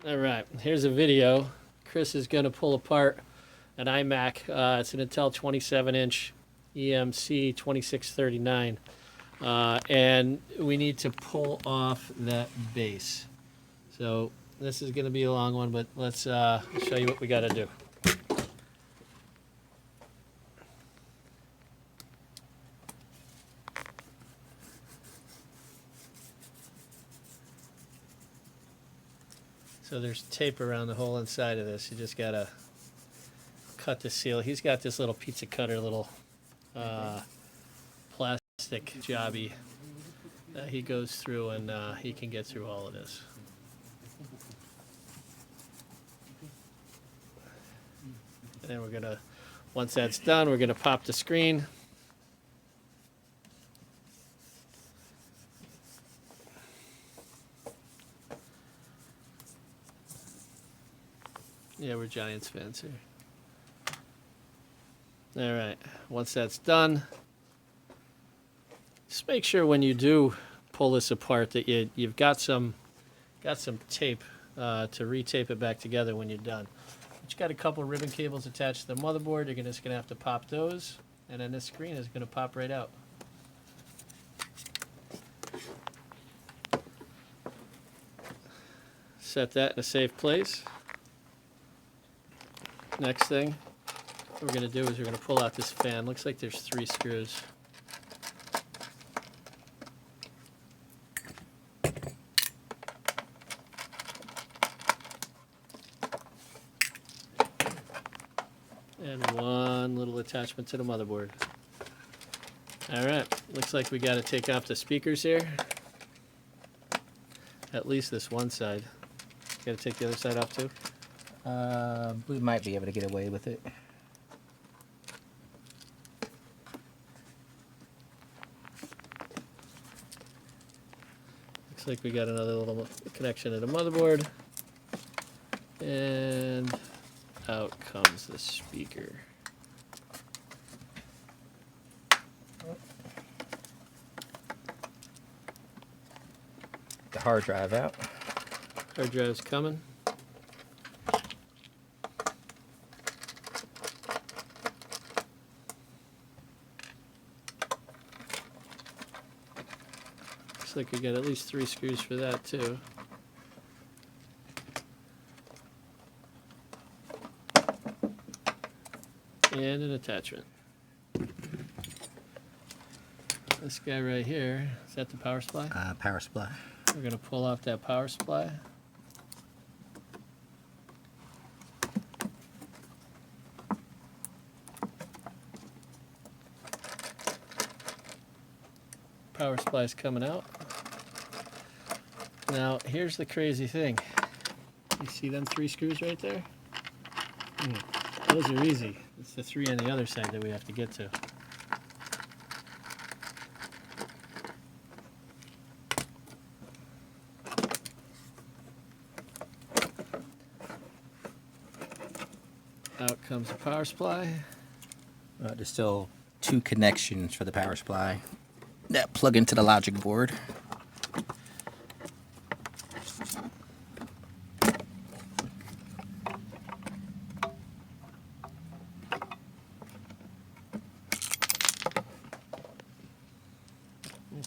All right, here's a video. Chris is going to pull apart an iMac. It's an Intel 27-inch EMC 2639. And we need to pull off that base. So this is going to be a long one, but let's show you what we got to do. So there's tape around the whole inside of this. You just got to cut the seal. He's got this little pizza cutter, little plastic jobby that he goes through, and he can get through all of this. And then we're gonna, once that's done, we're gonna pop the screen. Yeah, we're Giants fans here. All right, once that's done, just make sure when you do pull this apart that you've got some tape to retape it back together when you're done. But you got a couple ribbon cables attached to the motherboard. You're just gonna have to pop those, and then this screen is gonna pop right out. Set that in a safe place. Next thing we're going to do is we're going to pull out this fan. Looks like there's 3 screws. And one little attachment to the motherboard. All right, looks like we got to take off the speakers here. At least this one side. Got to take the other side off too. We might be able to get away with it. Looks like we got another little connection to the motherboard. And out comes the speaker. The hard drive out. Hard drive's coming. Looks like we got at least 3 screws for that too. And an attachment. This guy right here, is that the power supply? Power supply. We're going to pull off that power supply. Power supply is coming out. Now, here's the crazy thing. You see them 3 screws right there? Those are easy. It's the 3 on the other side that we have to get to. Out comes the power supply. There's still 2 connections for the power supply that plug into the logic board.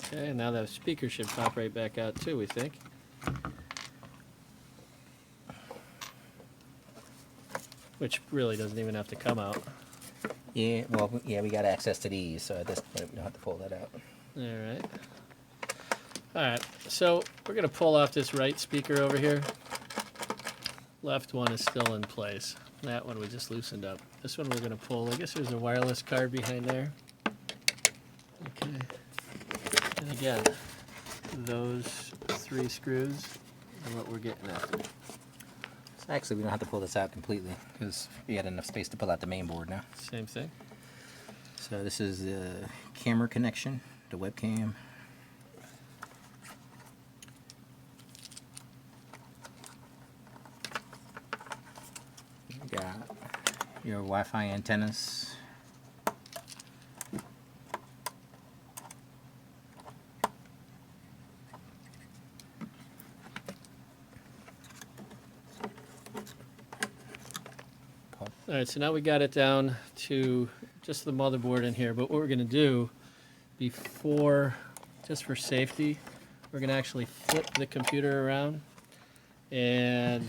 Okay, now that speaker should pop right back out too, we think. Which really doesn't even have to come out. Yeah, well, yeah, we got access to these, so at this point we don't have to pull that out. Alright. Alright, so we're going to pull off this right speaker over here. Left one is still in place. That one we just loosened up. This one we're going to pull. I guess there's a wireless card behind there. Okay. And again, those 3 screws are what we're getting after. Actually, we don't have to pull this out completely because we had enough space to pull out the main board now. Same thing. So this is the camera connection, the webcam. You got your Wi-Fi antennas. All right, so now we got it down to just the motherboard in here, but what we're gonna do before, just for safety, we're gonna actually flip the computer around, and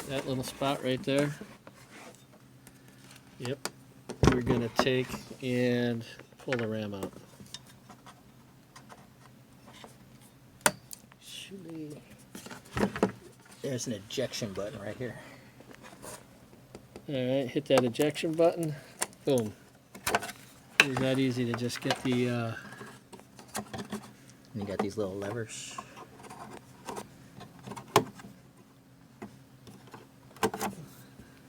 that little spot right there, yep, we're gonna take and pull the RAM out. There's an ejection button right here. All right, hit that ejection button, boom. It was that easy to just get the, And you got these little levers.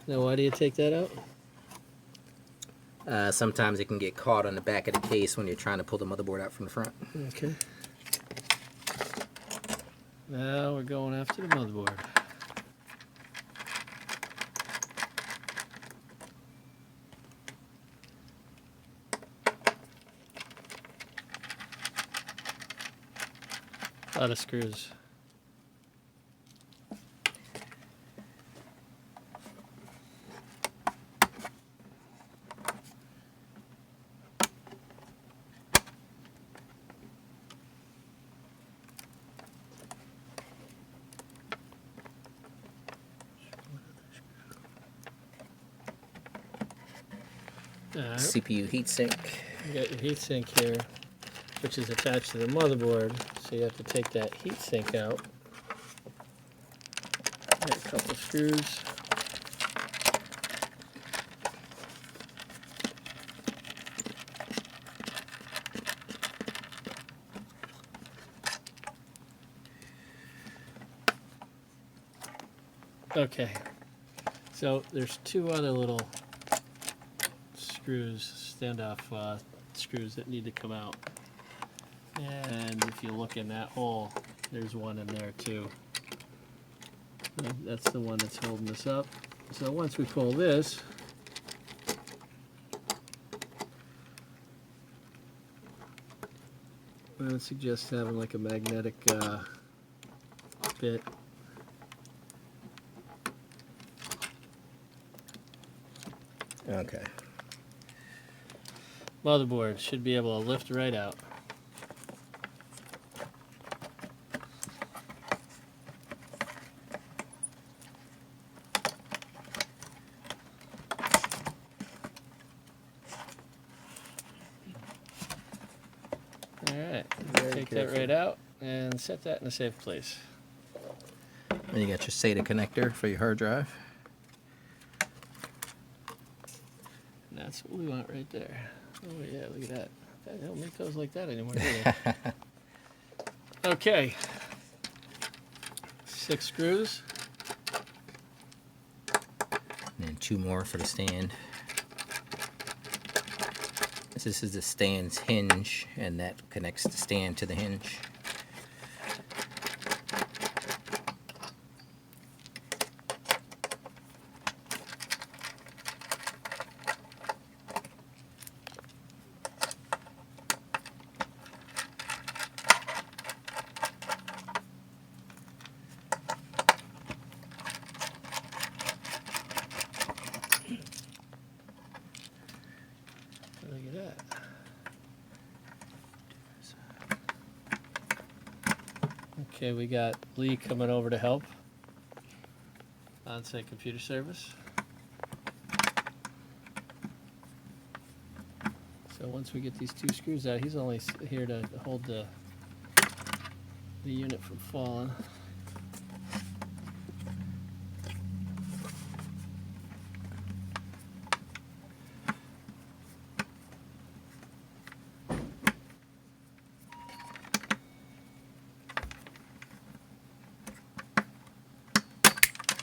now why do you take that out? Sometimes it can get caught on the back of the case when you're trying to pull the motherboard out from the front. Okay. Now we're going after the motherboard. A lot of screws. Alright, CPU heatsink. you got your heatsink here, which is attached to the motherboard, so you have to take that heatsink out. Alright, a couple screws. Okay, so there's two other little screws, standoff screws that need to come out. And if you look in that hole, there's one in there too. That's the one that's holding this up. So once we pull this, I would suggest having like a magnetic bit. Okay. Motherboard should be able to lift right out. Alright, take that right out and set that in a safe place. And you got your SATA connector for your hard drive. And that's what we want right there. Oh yeah, look at that. They don't make those like that anymore, do they? Okay. 6 screws. And then 2 more for the stand. This is the stand's hinge, and that connects the stand to the hinge. Look at that. Okay, we got Lee coming over to help. On-site computer service. So once we get these 2 screws out, he's only here to hold the unit from falling.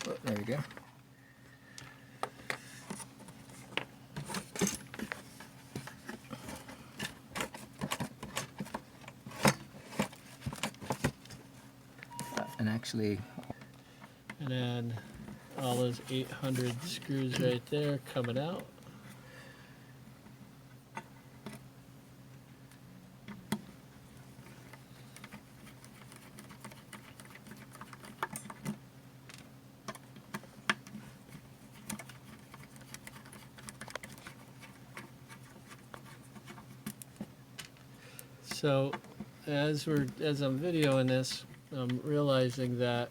Oh, there you go. And actually, And then all those 800 screws right there coming out. So as I'm videoing this, I'm realizing that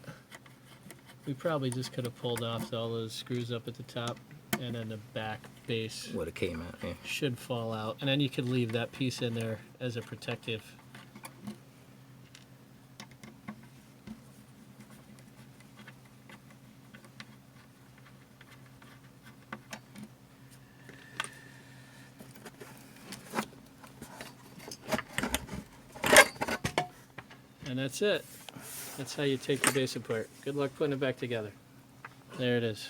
we probably just could have pulled off all those screws up at the top, and then the back base What it came out. Yeah. should fall out, and then you could leave that piece in there as a protective. And that's it. That's how you take the base apart. Good luck putting it back together. There it is.